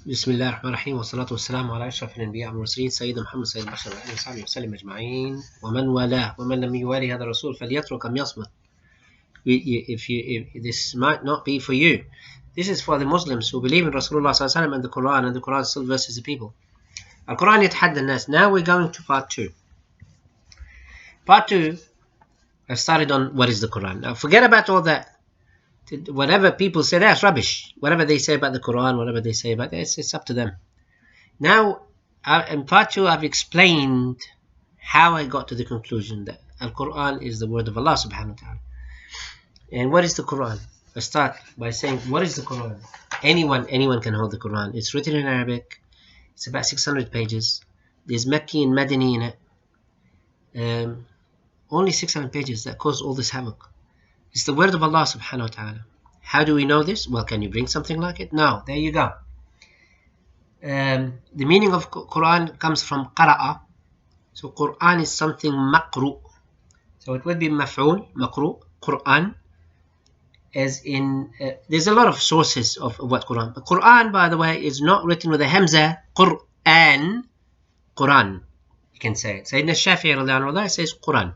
بسم الله الرحمن الرحيم والصلاة والسلام على أشرف الأنبياء والمرسلين سيدنا محمد سيد البشر وآله وصحبه وسلم أجمعين ومن والاه ومن لم يوالي هذا الرسول فليترك أم يصمت. If this might not be for you, this is for the Muslims who believe in Rasulullah sallallahu alaihi wasallam and the Quran still versus the people. Al-Quran يتحدى الناس. Now we're going to part 2. Part 2, I've started on what is the Quran. Now forget about all that. Whatever people say, that's rubbish. Whatever they say about the Quran, whatever they say about it, it's up to them. Now, in part 2, I've explained how I got to the conclusion that Al-Quran is the word of Allah subhanahu wa ta'ala. And what is the Quran? I start by saying, what is the Quran? Anyone can hold the Quran. It's written in Arabic. It's about 600 pages. There's Meccan and Medinan in it. Only 600 pages that cause all this havoc. It's the word of Allah subhanahu wa ta'ala. How do we know this? Well, can you bring something like it? No. There you go. The meaning of Quran comes from qara'a. So Quran is something maqru. So it would be maf'ul, maqru, Quran. As in, there's a lot of sources of what Quran. But Quran, by the way, is not written with a hamza. Quran. Quran. You can say it. Sayyidina Shafi'i radiallahu anhu says Quran.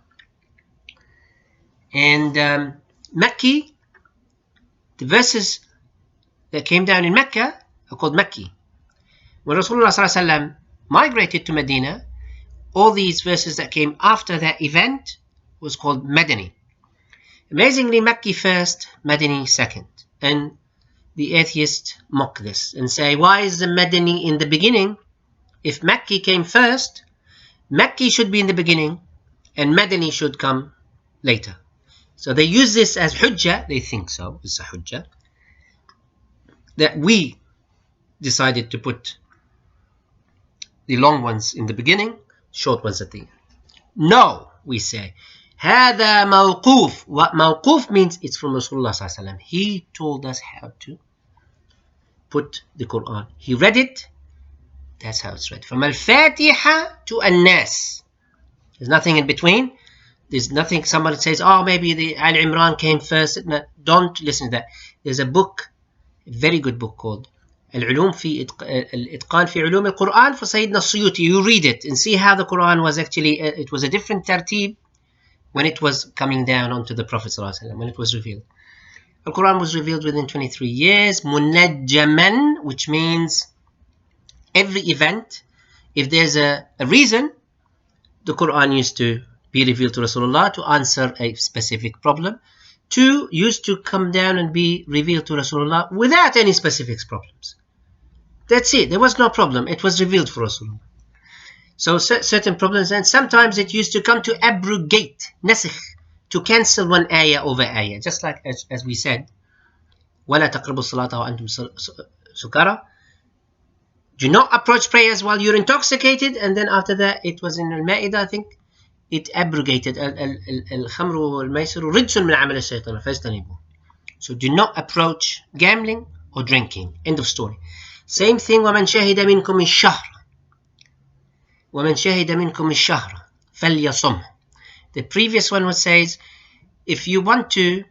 And Makki, the verses that came down in Mecca are called Makki. When Rasulullah sallallahu alaihi wasallam migrated to Medina, all these verses that came after that event was called Madani. Amazingly, Makki first, Madani second. And the atheists mock this and say, why is the Madani in the beginning? If Makki came first, Makki should be in the beginning and Madani should come later. So they use this as hujjah. They think so. It's a hujjah. That we decided to put the long ones in the beginning, short ones at the end. No, we say. هذا موقوف. What موقوف means, it's from Rasulullah sallallahu alaihi wasallam. He told us how to put the Quran. He read it. That's how it's read. From Al-Fatiha to An-Nas. There's nothing in between. There's nothing, somebody says, oh, maybe the Al-Imran came first. No, don't listen to that. There's a book, a very good book called Al-Ulum fi Al-Itqan fi Ulum Al-Quran for Sayyidina Suyuti. You read it and see how the Quran was actually, it was a different tartib when it was coming down onto the Prophet ﷺ, when it was revealed. Al-Quran was revealed within 23 years. Munajjaman, which means every event, if there's a reason, the Quran used to be revealed to Rasulullah to answer a specific problem. 2, used to come down and be revealed to Rasulullah without any specific problems. That's it. There was no problem. It was revealed for Rasulullah. So certain problems, and sometimes it used to come to abrogate, nasikh, to cancel one ayah over ayah. Just like as we said, وَلَا تَقْرَبُوا الصَّلَاةَ وَأَنْتُمْ سُكَارَى. Do not approach prayers while you're intoxicated. And then after that, it was in Al-Ma'idah, I think, it abrogated الخمر والميسر رجس من عمل الشيطان فاجتنبوه. So do not approach gambling or drinking. End of story. Same thing. ومن شهد منكم الشهر ومن شهد منكم الشهر فليصم. The previous one says, if you want to,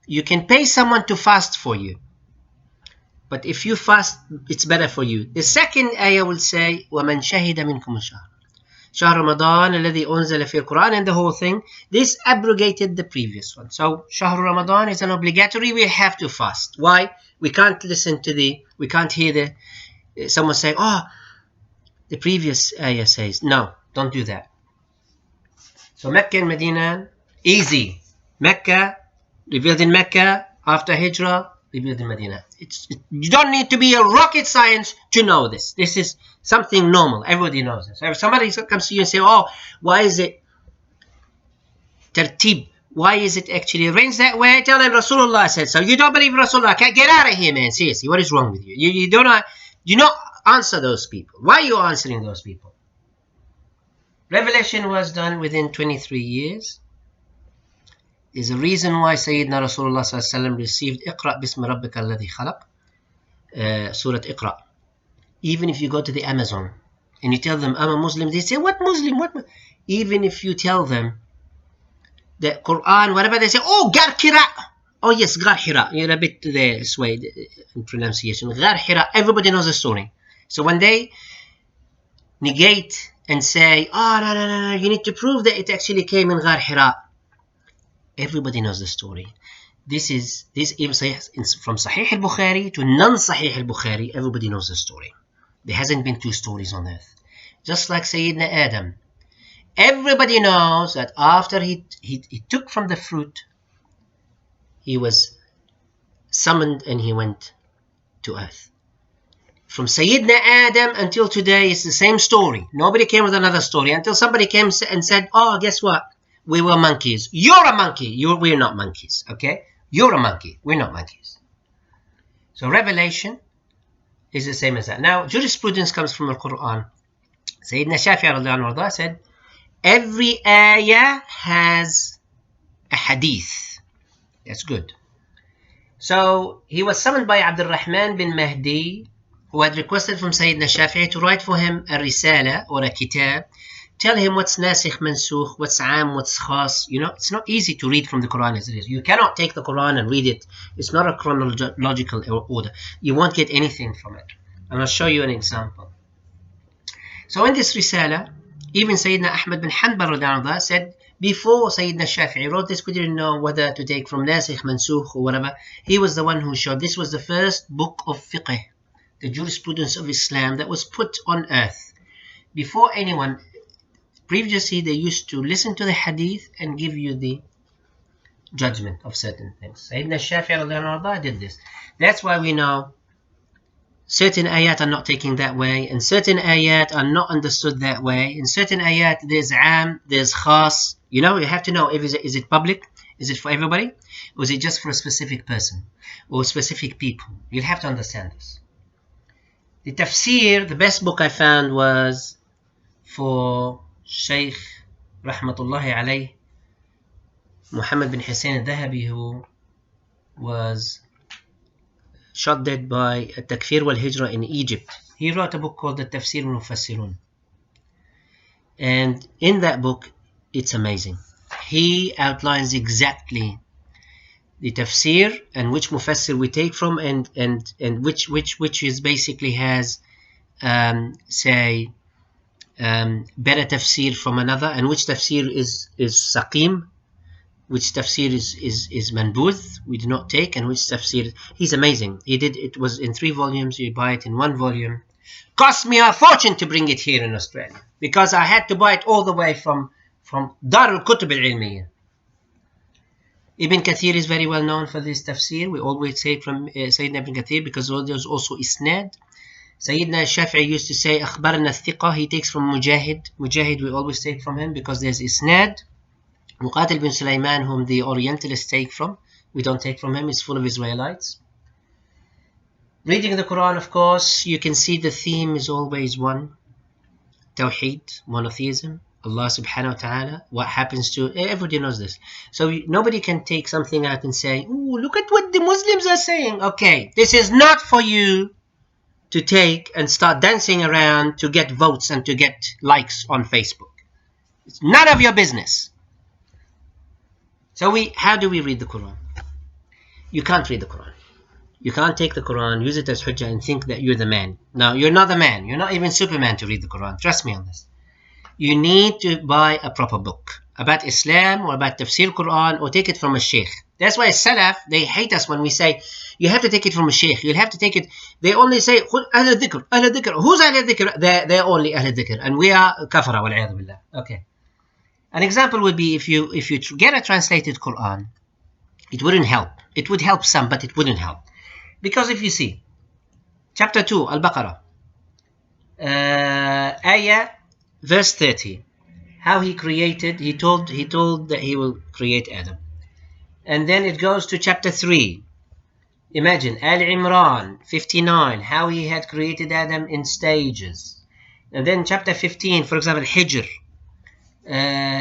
you can pay someone to fast for you. But if you fast, it's better for you. The second ayah will say, ومن شهد منكم الشهر شهر رمضان الذي أنزل فيه القرآن, and the whole thing. This abrogated the previous one. So شهر Ramadan is an obligatory. We have to fast. Why? We can't listen to we can't hear someone saying, oh, the previous ayah says. No, don't do that. So Mecca and Medinan, easy. Mecca, revealed in Mecca, after Hijrah, revealed in Medina. You don't need to be a rocket science to know this. This is something normal. Everybody knows this. If somebody comes to you and say, oh, why is it tartib? Why is it actually arranged that way? Tell them Rasulullah said so. You don't believe Rasulullah. Get out of here, man. Seriously, what is wrong with you? You do not answer those people. Why are you answering those people? Revelation was done within 23 years. There's a reason why Sayyidina Rasulullah sallallahu alaihi wasallam received Iqra bismi rabbika alladhi khalaq, Surah Iqra. Even if you go to the Amazon and you tell them, I'm a Muslim, they say, what Muslim? What? Even if you tell them that Quran, whatever, they say, oh, gar qira. Oh yes, Ghar Hira. You're a bit there swayed in pronunciation. Ghar Hira. Everybody knows the story. So when they negate and say, oh, no, you need to prove that it actually came in Ghar Hira. Everybody knows the story. This even from Sahih al-Bukhari to non-Sahih al-Bukhari, everybody knows the story. There hasn't been two stories on earth. Just like Sayyidina Adam. Everybody knows that after he took from the fruit, he was summoned and he went to earth. From Sayyidina Adam until today, it's the same story. Nobody came with another story until somebody came and said, oh, guess what? We were monkeys. You're a monkey. We're not monkeys, okay? You're a monkey. We're not monkeys. So revelation is the same as that. Now, jurisprudence comes from the Quran. Sayyidina Shafi'i radiallahu anhu said, every ayah has a hadith. That's good. So he was summoned by Abdul Rahman bin Mahdi, who had requested from Sayyidina Shafi'i to write for him a risala or a kitab, tell him what's nasikh mansukh, what's am, what's khas. You know, it's not easy to read from the Quran as it is. You cannot take the Quran and read it. It's not a chronological order. You won't get anything from it. And I'll show you an example. So in this risala, even Sayyidina Ahmad bin Hanbal said, before Sayyidina Shafi'i wrote this, we didn't know whether to take from nasikh, mansukh or whatever. He was the one who showed this was the first book of fiqh, the jurisprudence of Islam that was put on earth. Before anyone, previously they used to listen to the hadith and give you the judgment of certain things. Sayyidina Shafi'i did this. That's why we know certain ayat are not taken that way, and certain ayat are not understood that way. In certain ayat, there's am, there's khas. You know, you have to know if is it public, is it for everybody, or is it just for a specific person or specific people. You'll have to understand this. The tafsir, the best book I found was for Shaykh Rahmatullahi alayh, Muhammad bin Hussein al-Dhahabi, who was shot dead by Takfir wal Hijra in Egypt. He wrote a book called the Tafsir al-Mufassirun. And in that book, it's amazing. He outlines exactly the tafsir and which mufassir we take from, and which is basically has better tafsir from another, and which tafsir is saqim, which tafsir is manbooth, we do not take, and which tafsir. He's amazing. He did it was in 3 volumes. You buy it in 1 volume. Cost me a fortune to bring it here in Australia because I had to buy it all the way from Dar al-Kutub al-Ilmiyya. Ibn Kathir is very well known for this tafsir. We always say from Sayyidina Ibn Kathir because there's also isnad. Sayyidina Shafi'i used to say akhbarna thiqa. He takes from Mujahid. Mujahid we always take from him because there's isnad. Muqatil bin Sulaiman, whom the Orientalists take from, we don't take from him. It's full of Israelites. Reading the Quran, of course, you can see the theme is always one. Tawheed, monotheism. Allah subhanahu wa ta'ala, what happens to, everybody knows this. So nobody can take something out and say, ooh, look at what the Muslims are saying. Okay, this is not for you to take and start dancing around to get votes and to get likes on Facebook. It's none of your business. So how do we read the Quran? You can't read the Quran. You can't take the Quran, use it as hujjah and think that you're the man. No, you're not the man. You're not even Superman to read the Quran. Trust me on this. You need to buy a proper book about Islam or about tafsir Quran, or take it from a sheikh. That's why Salaf, they hate us when we say, you have to take it from a sheikh. You'll have to take it. They only say, Ahl al-Dhikr, Ahl al-Dhikr. Who's Ahl al-Dhikr? They're only Ahl al-Dhikr. And we are kafara, wal-'iyadhu billah. Okay. An example would be if you get a translated Quran, it wouldn't help. It would help some, but it wouldn't help. Because if you see, chapter 2, Al-Baqarah, ayah, verse 30, how he created, he told that he will create Adam. And then it goes to chapter 3. Imagine, Al-Imran, 59, how he had created Adam in stages. And then chapter 15, for example, Hijr,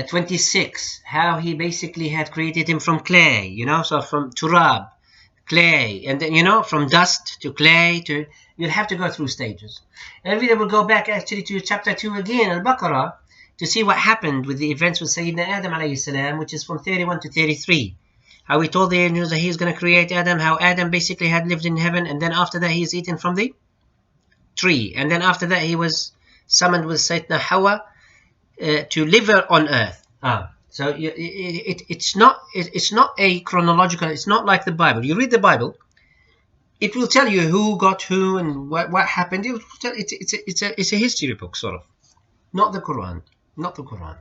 26, how he basically had created him from clay, you know, so from turab, clay, and then, you know, from dust to clay to, you'll have to go through stages. And we will go back actually to chapter 2 again, Al-Baqarah, to see what happened with the events with Sayyidina Adam alayhi salam, which is from 31 to 33. How he told the angels that he's going to create Adam, how Adam basically had lived in heaven, and then after that he's eaten from the tree, and then after that he was summoned with Sayyidina Hawa to live on earth. So it's not a chronological, it's not like the Bible. You read the Bible, it will tell you who got who and what happened. It's a history book, sort of. Not the Quran. Not the Quran.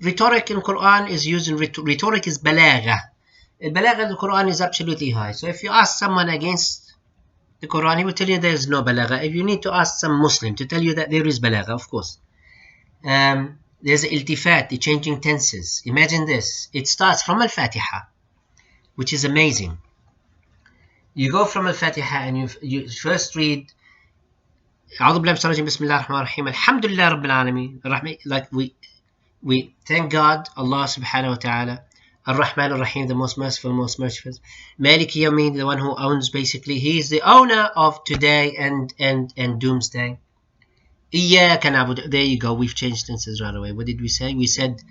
Rhetoric in Quran is used in rhetoric is balagha. Balagha in the Quran is absolutely high. So if you ask someone against the Quran, he will tell you there is no balagha. If you need to ask some Muslim to tell you that there is balagha, of course. There's iltifat, the changing tenses. Imagine this. It starts from Al-Fatiha, which is amazing. You go from Al-Fatiha and you first read أعوذ بالله من الشيطان الرجيم بسم الله الرحمن الرحيم الحمد لله رب العالمين. Like we thank God, Allah subhanahu wa ta'ala. Ar-Rahman ar-Rahim, the most merciful, most merciful. Maliki Yawmin, the one who owns, basically. He is the owner of today and doomsday. Iyyaka na'budu. There you go. We've changed tenses right away. What did we say? We said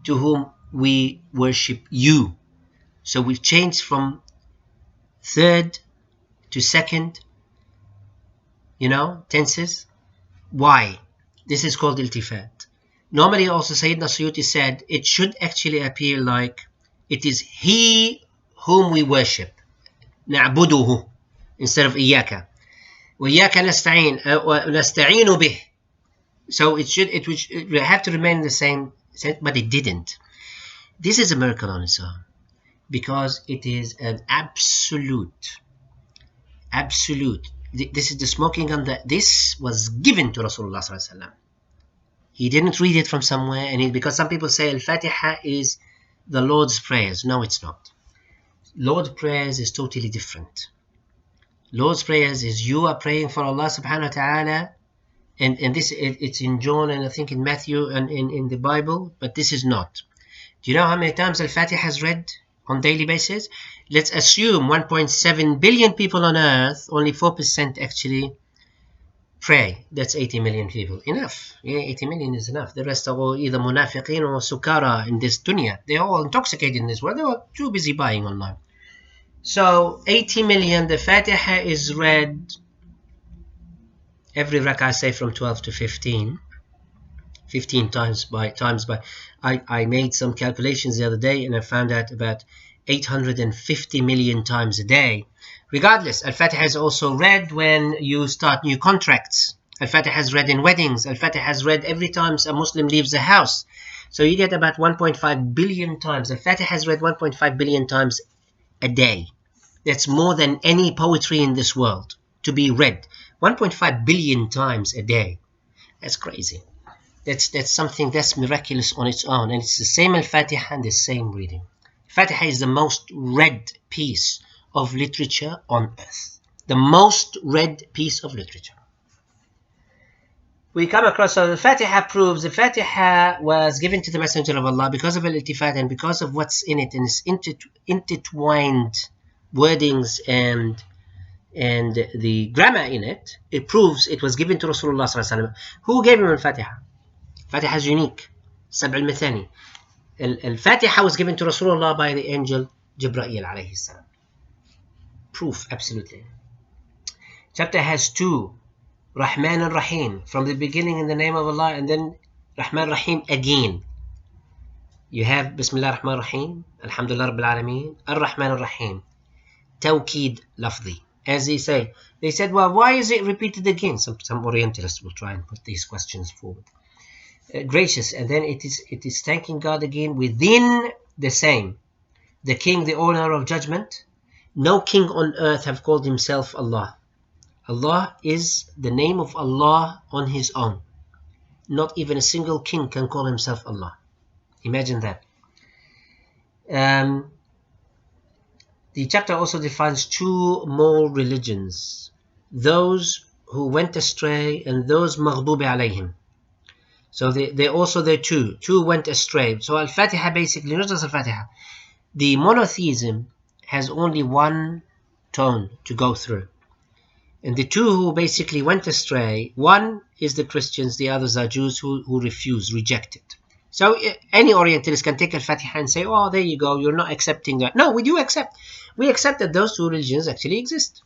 to whom we worship you. So we've changed from third to second, tenses. Why? This is called iltifat. Normally also Sayyidina Suyuti said it should actually appear like it is he whom we worship. نعبده instead of إياك. وإياك نستعين ونستعين به. So it have to remain the same, but it didn't. This is a miracle on its own because it is an absolute. This is the smoking gun that this was given to Rasulullah sallallahu alaihi wasallam. He didn't read it from somewhere, and because some people say Al-Fatiha is the Lord's prayers. No, it's not. Lord's prayers is totally different. Lord's prayers is you are praying for Allah subhanahu wa ta'ala, and this it's in John and I think in Matthew and in the Bible, but this is not. Do you know how many times Al-Fatiha is read on daily basis? Let's assume 1.7 billion people on earth, only 4% actually pray. That's 80 million people. Enough. Yeah, 80 million is enough. The rest are all either munafiqeen or sukara in this dunya. They're all intoxicated in this world. They were too busy buying online. So 80 million, the Fatiha is read every rak'ah, say from 12 to 15 times by I made some calculations the other day and I found out about 850 million times a day. Regardless, Al-Fatiha is also read when you start new contracts. Al-Fatiha is read in weddings. Al-Fatiha is read every time a Muslim leaves the house. So you get about 1.5 billion times. Al-Fatiha is read 1.5 billion times a day. That's more than any poetry in this world to be read. 1.5 billion times a day. That's crazy. That's something that's miraculous on its own. And it's the same Al-Fatiha and the same reading. Fatiha is the most read piece of literature on earth. The most read piece of literature. We come across, so the Fatiha proves the Fatiha was given to the Messenger of Allah because of al-iltifat and because of what's in it and its intertwined wordings and the grammar in it. It proves it was given to Rasulullah sallallahu alaihi wasallam. Who gave him al-Fatiha? Fatiha is unique. Sab' al-Mathani. Al-Fatiha was given to Rasulullah by the angel Jibreel alayhi salam. Proof, absolutely. Chapter has two, Rahman and Rahim, from the beginning in the name of Allah, and then Rahman Rahim again. You have Bismillah Rahman Rahim, Alhamdulillah Rabbil Alameen, Ar-Rahman Ar-Rahim, Tawqeed Lafzi. As they say, they said, well, why is it repeated again? Some Orientalists will try and put these questions forward. Gracious, and then it is thanking God again within the same. The king, the owner of judgment. No king on earth have called himself Allah. Allah is the name of Allah on his own. Not even a single king can call himself Allah. Imagine that. The chapter also defines two more religions. Those who went astray and those maghdubi alayhim. So they also there two went astray. So Al-Fatiha basically, not just Al-Fatiha, the monotheism has only one tone to go through. And the two who basically went astray, one is the Christians, the others are Jews who refuse, reject it. So any Orientalist can take Al-Fatiha and say, oh, there you go, you're not accepting that. No, we do accept. We accept that those two religions actually exist.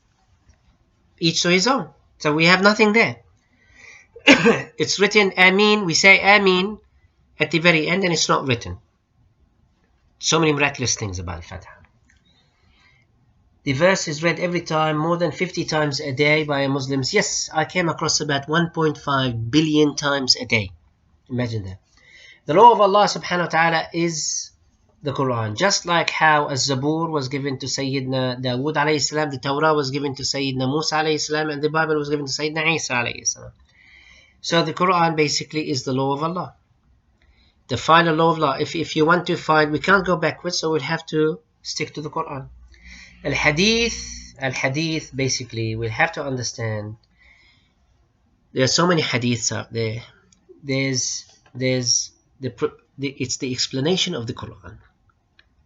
Each to his own. So we have nothing there. It's written Ameen, we say Ameen at the very end, and it's not written. So many miraculous things about Al-Fatiha. The verse is read every time, more than 50 times a day by Muslims. Yes, I came across about 1.5 billion times a day. Imagine that. The law of Allah subhanahu wa ta'ala is the Quran. Just like how Az-Zabur was given to Sayyidina Dawood alayhi salam, the Torah was given to Sayyidina Musa alayhi salam, and the Bible was given to Sayyidina Isa alayhi salam. So the Quran basically is the law of Allah. The final law of Allah. If you want to find, we can't go backwards, so we'll have to stick to the Quran. Al-Hadith, basically, we'll have to understand. There are so many hadiths out there. It's the explanation of the Quran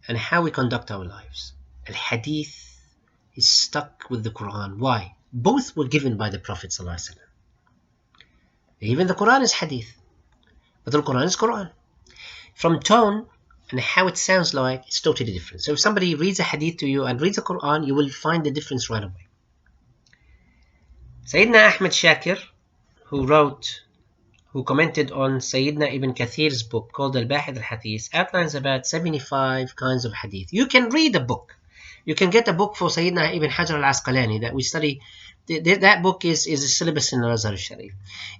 and how we conduct our lives. Al-Hadith is stuck with the Quran. Why? Both were given by the Prophet ﷺ. Even the Quran is Hadith, but the Quran is Quran. From tone and how it sounds like, it's totally different. So if somebody reads a Hadith to you and reads the Quran, you will find the difference right away. Sayyidina Ahmad Shakir, who commented on Sayyidina Ibn Kathir's book called Al-Bahith Al-Hadith, outlines about 75 kinds of hadith. You can read a book. You can get a book for Sayyidina Ibn Hajar Al-Asqalani that we study. That book is a syllabus in Al-Azhar Al-Sharif.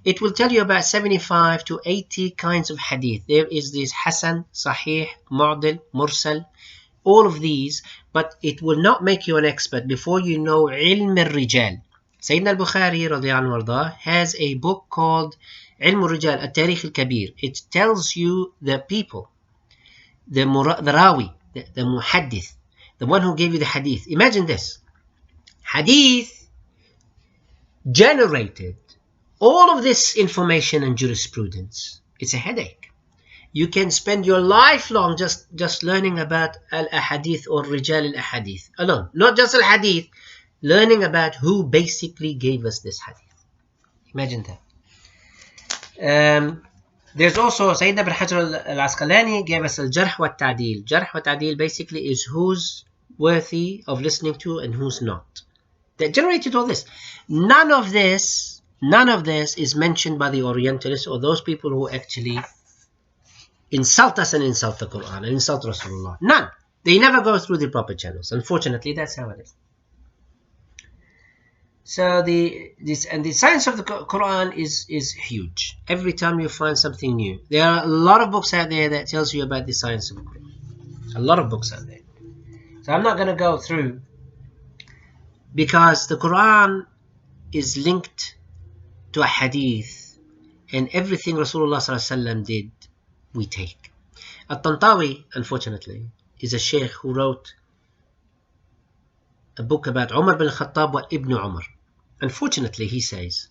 It will tell you about 75 to 80 kinds of hadith. There is this Hasan, Sahih, Mu'dil, Mursal, all of these, but it will not make you an expert before you know Ilm al-Rijal. Sayyidina Al-Bukhari radiyallahu anhu has a book called Ilm al-Rijal, At-Tarikh al-Kabir. It tells you the people, the Rawi, the Muhaddith, the one who gave you the hadith. Imagine this. Hadith generated all of this information and jurisprudence. It's a headache. You can spend your life long just learning about al-ahadith or rijal al-ahadith alone. Not just al-hadith, learning about who basically gave us this hadith. Imagine that. There's also Sayyidina Ibn Hajar Al-Asqalani gave us al-jarh wa ta'dil. Jarh wa ta'dil basically is who's worthy of listening to and who's not. That generated all this. None of this is mentioned by the Orientalists or those people who actually insult us and insult the Quran and insult Rasulullah. None. They never go through the proper channels. Unfortunately, that's how it is. So the science of the Quran is huge. Every time you find something new. There are a lot of books out there that tells you about the science of the Quran. A lot of books out there. So I'm not going to go through, because the Quran is linked to a hadith, and everything Rasulullah ﷺ did, we take. At-Tantawi, unfortunately, is a sheikh who wrote a book about Umar bin Khattab wa Ibn Umar. Unfortunately, he says,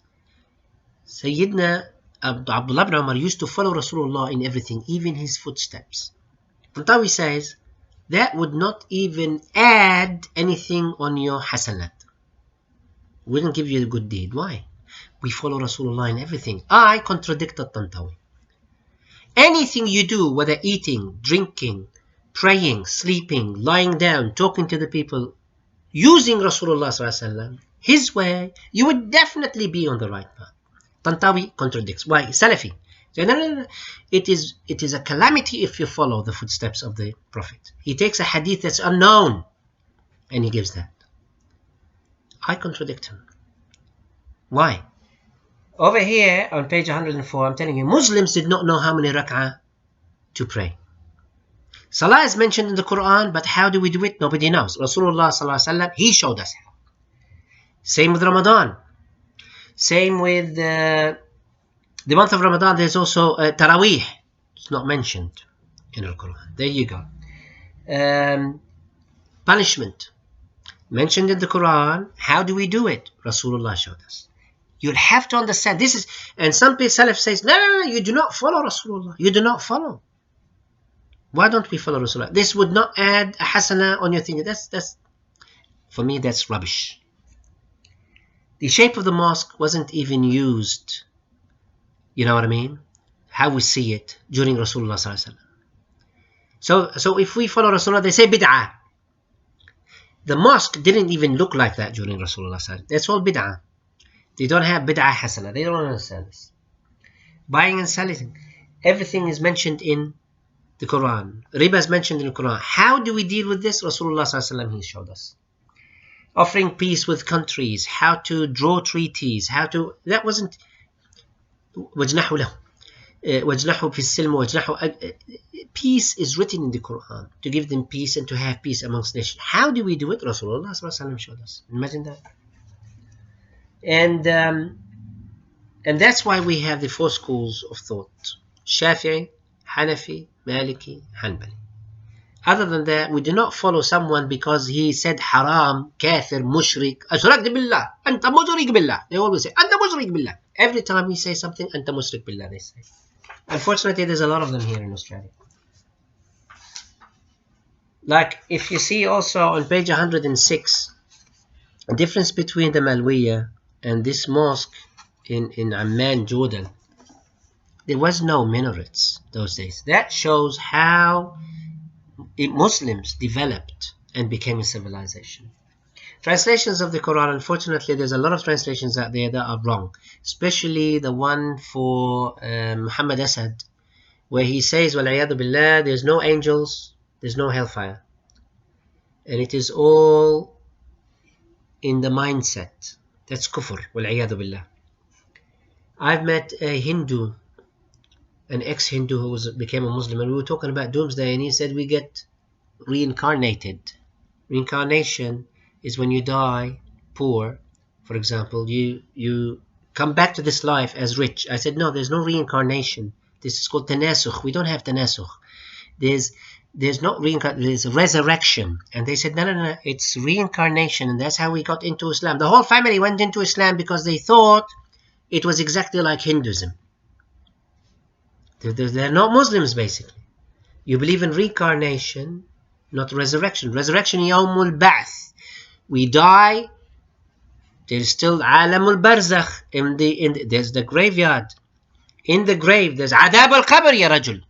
Sayyidina Abdullah ibn Umar used to follow Rasulullah in everything, even his footsteps. Tantawi says, that would not even add anything on your hasanat. Wouldn't give you a good deed. Why? We follow Rasulullah in everything. I contradicted Tantawi. Anything you do, whether eating, drinking, praying, sleeping, lying down, talking to the people, using Rasulullah ﷺ, his way, you would definitely be on the right path. Tantawi contradicts. Why? Salafi. So, no. It is a calamity if you follow the footsteps of the Prophet. He takes a hadith that's unknown and he gives that. I contradict him. Why? Over here on page 104, I'm telling you, Muslims did not know how many rak'ah to pray. Salah is mentioned in the Quran, but how do we do it? Nobody knows. Rasulullah ﷺ, he showed us how. Same with Ramadan. Same with the month of Ramadan. There's also Taraweeh. It's not mentioned in the Quran. There you go. Punishment. Mentioned in the Quran. How do we do it? Rasulullah showed us. You'll have to understand. This is, and some people Salaf says, no, you do not follow Rasulullah. You do not follow. Why don't we follow Rasulullah? This would not add a hasana on your thing. That's for me, that's rubbish. The shape of the mosque wasn't even used. You know what I mean? how we see it during Rasulullah sallallahu alaihi wasallam. So if we follow Rasulullah, they say bid'ah. The mosque didn't even look like that during Rasulullah sallallahu alaihi wasallam. That's all bid'ah. They don't have bid'ah hasana. They don't understand this. Buying and selling, everything is mentioned in the Quran. Riba is mentioned in the Quran. How do we deal with this? Rasulullah sallallahu alaihi wasallam, he showed us. Offering peace with countries, how to draw treaties, how to, that wasn't وَجْنَحُ لَهُ وَجْنَحُ فِي السِّلْمِ وَجْنَحُ. Peace is written in the Quran, to give them peace and to have peace amongst nations. How do we do it? Rasulullah sallallahu alaihi wasallam showed us. Imagine that. And that's why we have the four schools of thought: Shafi'i, Hanafi, Maliki, Hanbali. Other than that, we do not follow someone because he said haram, kafir, mushrik, ashrakta billah, anta mushrik billah. They always say, anta mushrik billah. Every time we say something, anta mushrik billah, they say. Unfortunately, there's a lot of them here in Australia. Like, if you see also on page 106, a difference between the Malwiya and this mosque in Amman, Jordan. There was no minarets those days. That shows how Muslims developed and became a civilization. Translations of the Quran, unfortunately, there's a lot of translations out there that are wrong, especially the one for Muhammad Asad, where he says, وَالْعِيَاذُ بِاللَّهِ, there's no angels, there's no hellfire, and it is all in the mindset. That's kufr, وَالْعِيَاذُ بِاللَّهِ. I've met a Hindu, an ex-Hindu who became a Muslim, and we were talking about doomsday, and he said we get reincarnated. Reincarnation is when you die poor, for example, you come back to this life as rich. I said, no, there's no reincarnation. This is called tanasukh. We don't have tanasukh. There's not reincarnation, there's resurrection. And they said, no, it's reincarnation, and that's how we got into Islam. The whole family went into Islam because they thought it was exactly like Hinduism. They're not Muslims, basically. You believe in reincarnation, not resurrection. Resurrection, yawmul ba'th. We die, there's still alamul barzakh. There's the graveyard. In the grave, there's adab al-qabr, ya rajul.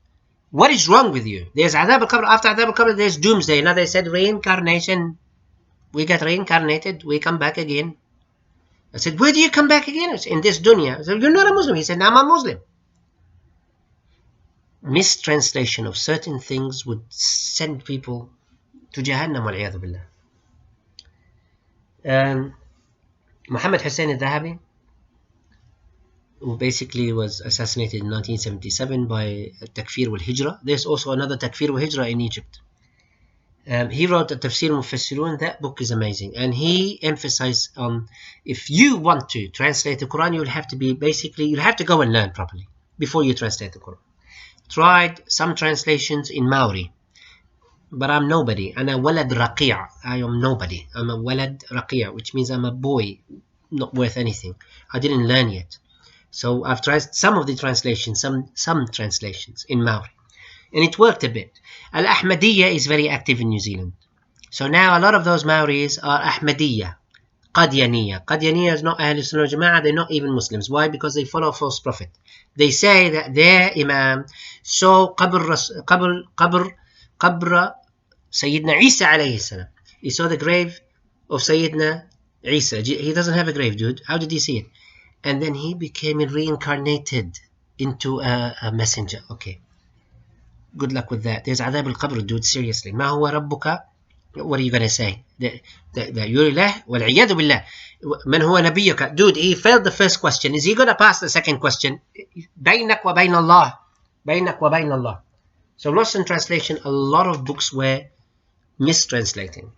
What is wrong with you? There's adab al-qabr. After adab al-qabr, there's doomsday. Now they said reincarnation. We get reincarnated, we come back again. I said, where do you come back again? It's in this dunya. I said, you're not a Muslim. He said, no, I'm a Muslim. Mistranslation of certain things would send people to Jahannam, wal-'iyadhu billah. Muhammad Hussein al-Dhahabi, who basically was assassinated in 1977 by Takfir wal-Hijra. There's also another Takfir wal-Hijra in Egypt. He wrote a Tafsir Mufassirun. That book is amazing, and he emphasized on if you want to translate the Quran, you'll have to go and learn properly before you translate the Quran. Tried some translations in Maori, but I'm nobody. Ana walad raqi'a. I am nobody. I'm a walad raqi'a, which means I'm a boy, not worth anything. I didn't learn yet, so I've tried some of the translations, some translations in Maori, and it worked a bit. Al-Ahmadiyya is very active in New Zealand. So now a lot of those Maoris are Ahmadiyya, Qadianiyya. Qadianiyya is not Ahlul Sunnah wal Jama'ah, they're not even Muslims. Why? Because they follow a false prophet. They say that their Imam saw qabr Sayyidina Isa alayhi salam. He saw the grave of Sayyidina Isa. He doesn't have a grave, dude. How did he see it? And then he became reincarnated into a messenger. Okay. Good luck with that. There's adab al-qabr, dude. Seriously. Ma huwa rabbuka? What are you going to say? That you're ilah? Wal-'iyadu billah. Man huwa nabiyuka? Dude, he failed the first question. Is he going to pass the second question? Baynak wa bayn Allah. Baynak wa bayn Allah. So lost in translation, a lot of books were mistranslating.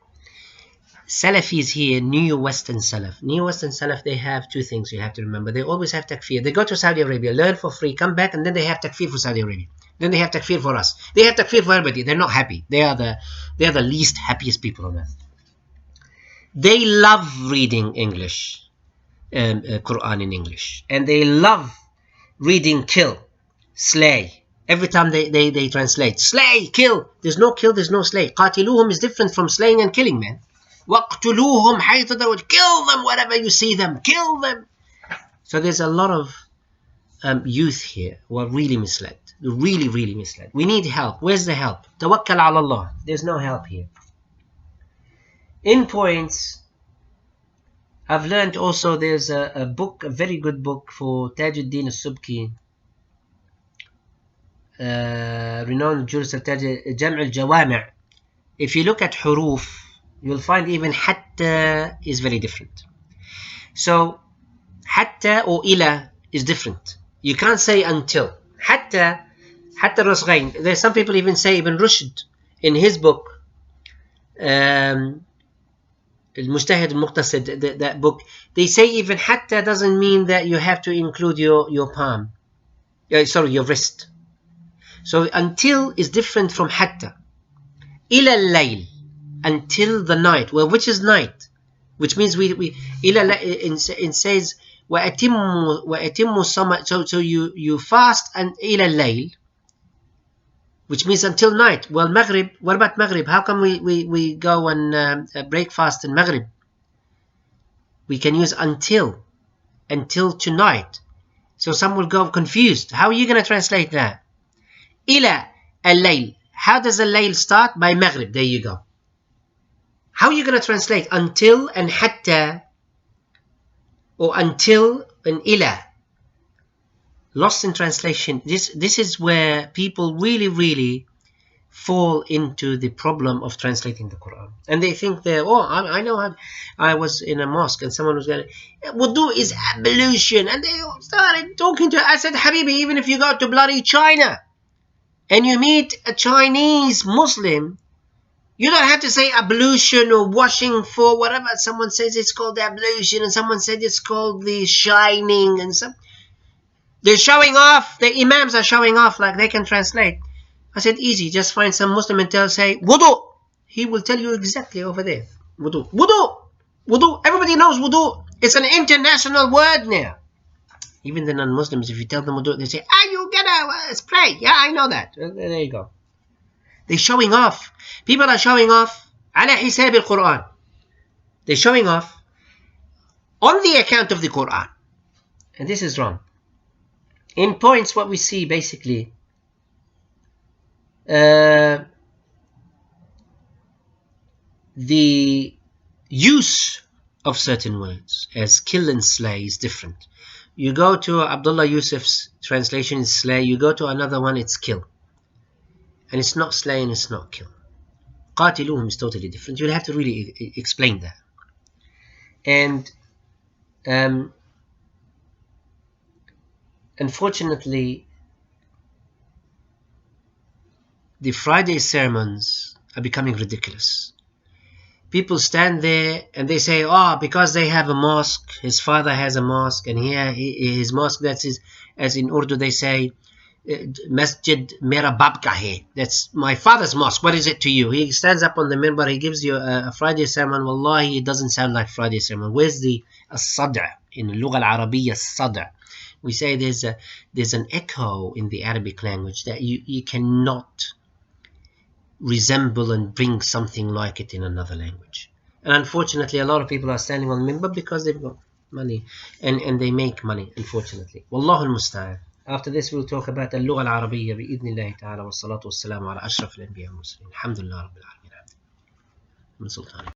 Salafis here, New Western Salaf. New Western Salaf, they have two things you have to remember. They always have takfir. They go to Saudi Arabia, learn for free, come back, and then they have takfir for Saudi Arabia. Then they have takfir for us. They have takfir for everybody. They're not happy. They are the least happiest people on earth. They love reading English, Quran in English, and they love reading kill, slay. Every time they translate, slay, kill. There's no kill, there's no slay. Qatiluhum is different from slaying and killing, man. Waqtuluhum haythu darud. Kill them wherever you see them. Kill them. So there's a lot of youth here who are really misled. Really misled. We need help. Where's the help? Tawakkal ala Allah. There's no help here. In points, I've learned also there's a book, a very good book for Tajuddin al-Subki, renowned jurist of Jam' al-Jawami'. If you look at huruf, you'll find even hatta is very different. So hatta or ila is different. You can't say until. Hatta Rasghain. There's some people even say Ibn Rushd in his book, Al-Mujtahid al-Muqtasid, that book, they say even hatta doesn't mean that you have to include your palm. Your wrist. So until is different from hatta. Ila al-layl, until the night. Well, which is night? Which means it says وَأَتِمُّ الصَّوْمَ. So you fast and ila al-layl, which means until night. Well, Maghrib, what about Maghrib? How come we go and break fast in Maghrib? We can use until tonight. So some will go confused. How are you going to translate that? Ila al-layl. How does al-layl start? By Maghrib. There you go. How are you going to translate until and hatta, or until and ila? Lost in translation. This is where people really fall into the problem of translating the Quran, and they think I know how. I was in a mosque and someone was going, wudu is ablution, and they started talking to. I said, Habibi, even if you go to bloody China and you meet a Chinese Muslim, you don't have to say ablution or washing for whatever. Someone says it's called ablution, and someone said it's called the shining, and some. They're showing off. The imams are showing off like they can translate. I said, easy. Just find some Muslim and say, wudu. He will tell you exactly over there. Wudu. Wudu. Wudu. Everybody knows wudu. It's an international word now. Even the non-Muslims, if you tell them wudu, they say, you gotta pray. Yeah, I know that. There you go. They're showing off. People are showing off ala hisab al-Quran. They're showing off on the account of the Quran. And this is wrong. In points, what we see basically, the use of certain words as kill and slay is different. You go to Abdullah Yusuf's translation, it's slay. You go to another one, it's kill. And it's not slay and it's not kill. قاتلوهم is totally different. You'll have to really explain that. And unfortunately, the Friday sermons are becoming ridiculous. People stand there and they say, because they have a mosque, his father has a mosque, and here his mosque, that's his, as in Urdu they say, Masjid Mera Bab Ka Hai. That's my father's mosque. What is it to you? He stands up on the minbar, he gives you a Friday sermon. Wallahi, it doesn't sound like Friday sermon. Where's the as-sad'a? In Lugha al-Arabiya, as-sad'a. We say there's an echo in the Arabic language that you cannot resemble and bring something like it in another language. And unfortunately, a lot of people are standing on the minbar because they've got money and they make money, unfortunately. Wallahu al-musta'an. After this, we'll talk about اللغة العربية بإذن الله تعالى والصلاة والسلام على أشرف الأنبياء والمرسلين. الحمد لله رب العالمين. من سلطان.